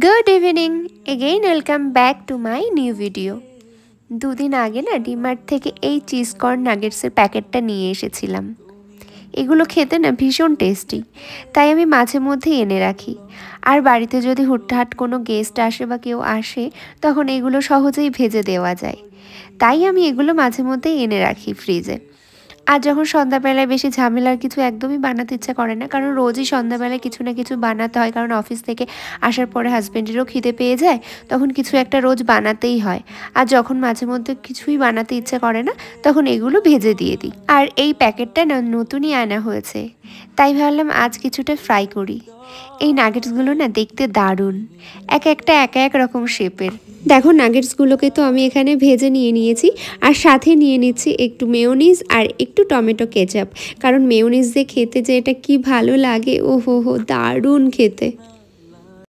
Good evening again welcome back to my new video. দুদিন আগে না ডিমার্ট থেকে এই চিজ কর্ন নাগেটসের প্যাকেটটা নিয়ে এসেছিলাম। এগুলো খেতে না ভীষণ টেস্টি, তাই আমি মাঝে মধ্যে এনে রাখি। আর বাড়িতে যদি হুটহাট কোনো গেস্ট আসে বা কেউ আসে, তখন এগুলো সহজেই ভেজে দেওয়া যায়। তাই আমি এগুলো মাঝে মধ্যেই এনে রাখি ফ্রিজে। আর যখন সন্ধ্যাবেলায় বেশি ঝামেলার কিছু একদমই বানাতে ইচ্ছা করে না, কারণ রোজই সন্ধ্যাবেলায় কিছু না কিছু বানাতে হয়, কারণ অফিস থেকে আসার পরে হাজব্যান্ডেরও খিদে পেয়ে যায়, তখন কিছু একটা রোজ বানাতেই হয়। আর যখন মাঝে মধ্যে কিছুই বানাতে ইচ্ছা করে না, তখন এগুলো ভেজে দিয়ে দিই। আর এই প্যাকেটটা না নতুনই আনা হয়েছে, তাই ভাবলাম আজ কিছুটা ফ্রাই করি। এই নাগেটসগুলো না দেখতে দারুণ, এক এক রকম শেপের। দেখো নাগেটসগুলোকে তো আমি এখানে ভেজে নিয়েছি, আর সাথে নিয়ে নিচ্ছি একটু মেয়োনিজ আর একটু টমেটো কেচাপ, কারণ মেয়োনিজ দিয়ে খেতে যে এটা কি ভালো লাগে, ও হো দারুণ খেতে।